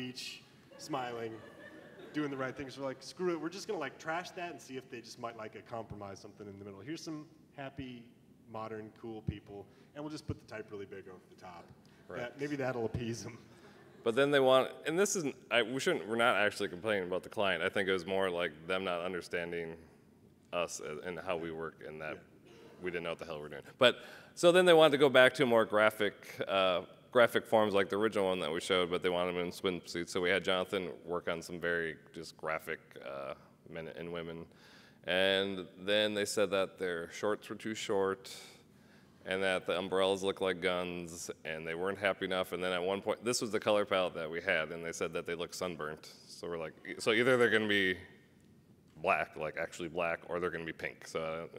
beach, smiling, doing the right things. We're like, screw it, we're just gonna like trash that and see if they just might like a compromise, something in the middle. Here's some happy, modern, cool people, and we'll just put the type really big over the top. Right. Maybe that'll appease them. But then they want, and this isn't, we're not actually complaining about the client. I think it was more like them not understanding us and how we work, and that we didn't know what the hell we're doing. But, so then they wanted to go back to more graphic forms like the original one that we showed, but they wanted them in swimsuits. So we had Jonathan work on some very just graphic men and women. And then they said that their shorts were too short, and that the umbrellas looked like guns, and they weren't happy enough. And then at one point, this was the color palette that we had, and they said that they looked sunburnt. So we're like, so either they're gonna be black, like actually black, or they're gonna be pink. And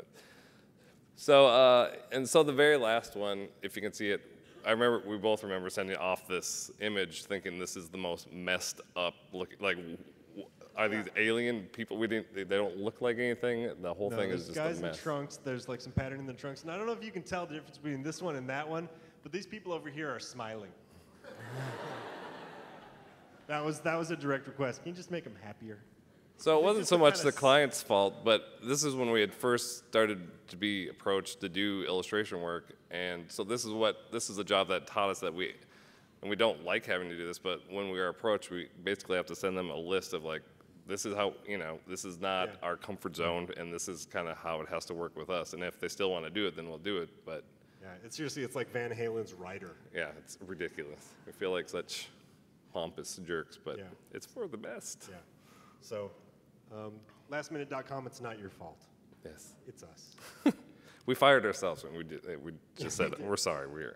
so the very last one, if you can see it, we both remember sending off this image thinking this is the most messed up looking, like, are these alien people? They don't look like anything. The whole thing is just a mess. Guys in trunks, there's like some pattern in the trunks. And I don't know if you can tell the difference between this one and that one, but these people over here are smiling. That was a direct request. Can you just make them happier? So it wasn't so much the client's fault, but this is when we had first started to be approached to do illustration work. And so this is a job that taught us that we don't like having to do this, but when we are approached, we basically have to send them a list of like, this is how, this is not our comfort zone, and this is kind of how it has to work with us. And if they still want to do it, then we'll do it. But yeah, it's like Van Halen's Rider. Yeah, it's ridiculous. We feel like such pompous jerks, but it's for the best. Yeah. So, lastminute.com, it's not your fault. Yes. It's us. We fired ourselves when we just said, we're sorry, we're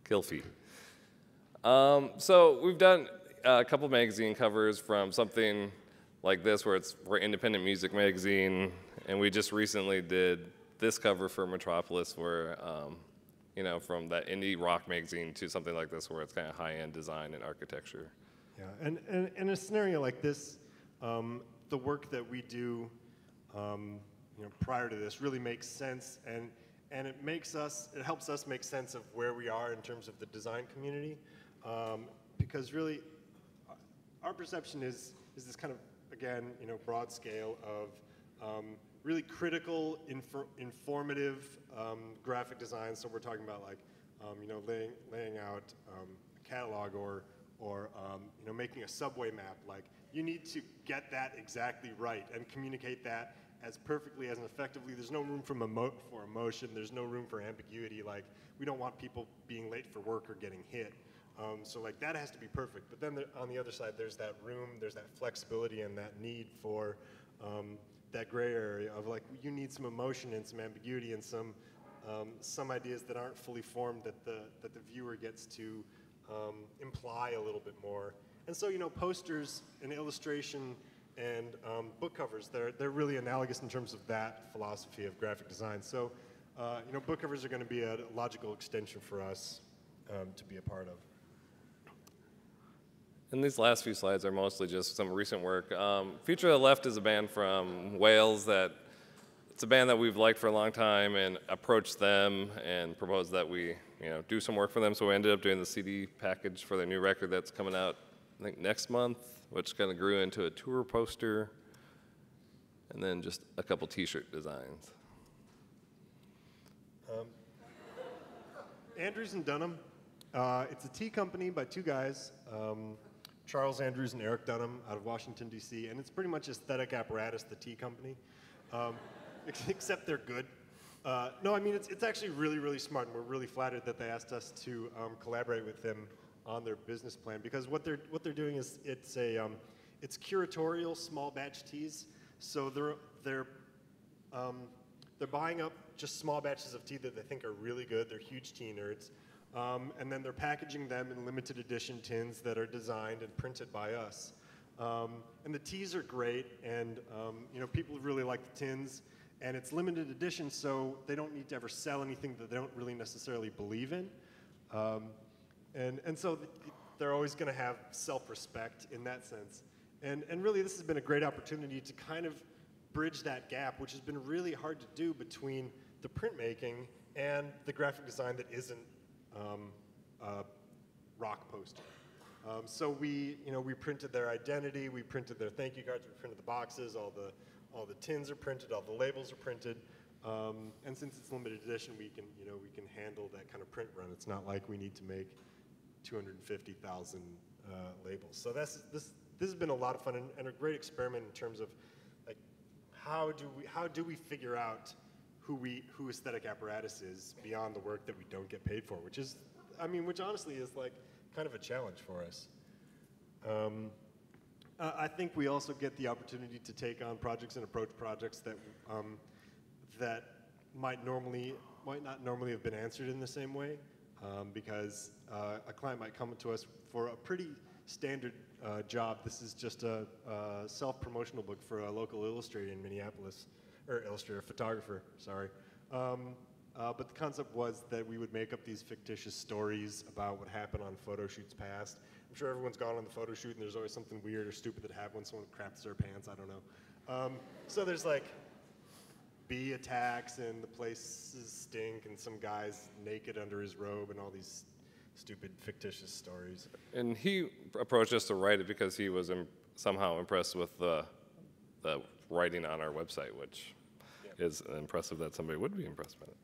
kill feet. So we've done a couple magazine covers from something like this, where we're independent music magazine, and we just recently did this cover for Metropolis, where from that indie rock magazine to something like this, where it's kind of high-end design and architecture. Yeah, and in a scenario like this, the work that we do, prior to this really makes sense, and it helps us make sense of where we are in terms of the design community, because really, our perception is this kind of, again, broad scale of really critical, informative graphic design. So we're talking about like, laying out a catalog or making a subway map. Like, you need to get that exactly right and communicate that as perfectly, as effectively. There's no room for emotion. There's no room for ambiguity. Like, we don't want people being late for work or getting hit. So like that has to be perfect. But then on the other side, there's that room, there's that flexibility and that need for that gray area of like, you need some emotion and some ambiguity and some ideas that aren't fully formed that the viewer gets to imply a little bit more. And so, posters and illustration and book covers, they're really analogous in terms of that philosophy of graphic design. So, book covers are going to be a logical extension for us to be a part of. And these last few slides are mostly just some recent work. Future of the Left is a band from Wales it's a band that we've liked for a long time, and approached them and proposed that we do some work for them. So we ended up doing the CD package for their new record that's coming out, I think, next month, which kind of grew into a tour poster, and then just a couple t-shirt designs. Andrews and Dunham. It's a tea company by two guys, Charles Andrews and Eric Dunham, out of Washington, D.C., and it's pretty much Aesthetic Apparatus, the tea company, except they're good. No, I mean, it's actually really, really smart, and we're really flattered that they asked us to collaborate with them on their business plan, because what they're doing is it's curatorial small batch teas. So they're buying up just small batches of tea that they think are really good. They're huge tea nerds. And then they're packaging them in limited edition tins that are designed and printed by us. And the teas are great, and people really like the tins, and it's limited edition, so they don't need to ever sell anything that they don't really necessarily believe in. And so they're always going to have self-respect in that sense. And really, this has been a great opportunity to kind of bridge that gap, which has been really hard to do between the printmaking and the graphic design that isn't rock poster. So we printed their identity, we printed their thank you cards, we printed the boxes, all the tins are printed, all the labels are printed. And since it's limited edition, we can handle that kind of print run. It's not like we need to make 250,000 labels. So this has been a lot of fun and a great experiment in terms of like how do we figure out who Aesthetic Apparatus is beyond the work that we don't get paid for, which honestly is like kind of a challenge for us. I think we also get the opportunity to take on projects and approach projects that might not normally have been answered in the same way, because a client might come to us for a pretty standard job. This is just a self-promotional book for a local illustrator in Minneapolis, or photographer, sorry. But the concept was that we would make up these fictitious stories about what happened on photo shoots past. I'm sure everyone's gone on the photo shoot and there's always something weird or stupid that happened when someone craps their pants, I don't know. So there's like bee attacks and the places stink and some guy's naked under his robe and all these stupid fictitious stories. And he approached us to write it because he was somehow impressed with the writing on our website, which is impressive that somebody would be impressed by it.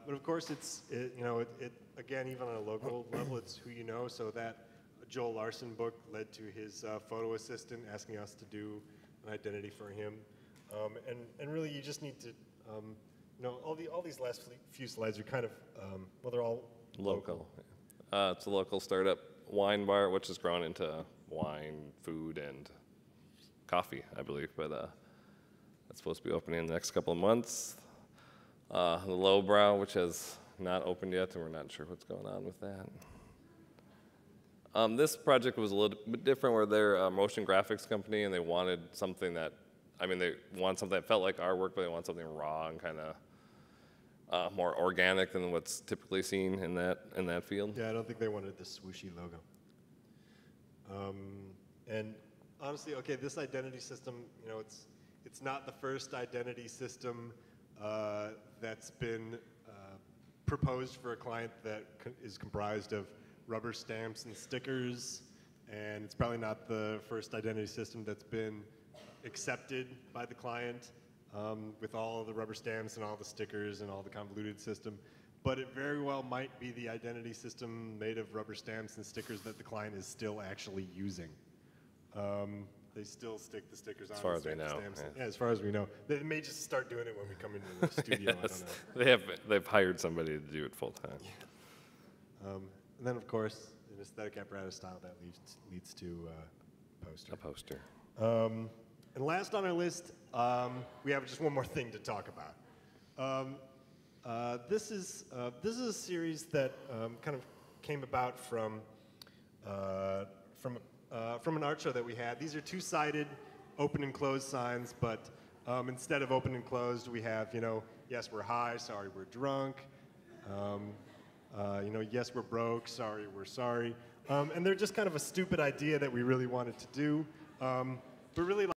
But of course, again, even on a local level, it's who you know. So that Joel Larson book led to his photo assistant asking us to do an identity for him. And really, you just need to, all these last few slides are kind of, they're all local. It's a local startup wine bar, which has grown into wine, food, and coffee, I believe. But it's supposed to be opening in the next couple of months. The Lowbrow, which has not opened yet, and we're not sure what's going on with that. This project was a little bit different, where they're a motion graphics company, and they wanted something that, they want something that felt like our work, but they want something raw and kind of more organic than what's typically seen in that field. Yeah, I don't think they wanted the swooshy logo. And honestly, okay, this identity system, it's not the first identity system that's been proposed for a client that is comprised of rubber stamps and stickers, and it's probably not the first identity system that's been accepted by the client with all the rubber stamps and all the stickers and all the convoluted system. But it very well might be the identity system made of rubber stamps and stickers that the client is still actually using. They still stick the stickers on. As far as we know. Yeah, as far as we know. They may just start doing it when we come into the studio. Yes. I don't know. They've hired somebody to do it full time. Yeah. And then, of course, in aesthetic apparatus style, that leads to poster. A poster. And last on our list, we have just one more thing to talk about. This is a series that kind of came about from an art show that we had. These are two-sided open and closed signs, but instead of open and closed, we have, yes, we're high, sorry, we're drunk. Yes, we're broke, sorry, we're sorry. And they're just kind of a stupid idea that we really wanted to do. But really,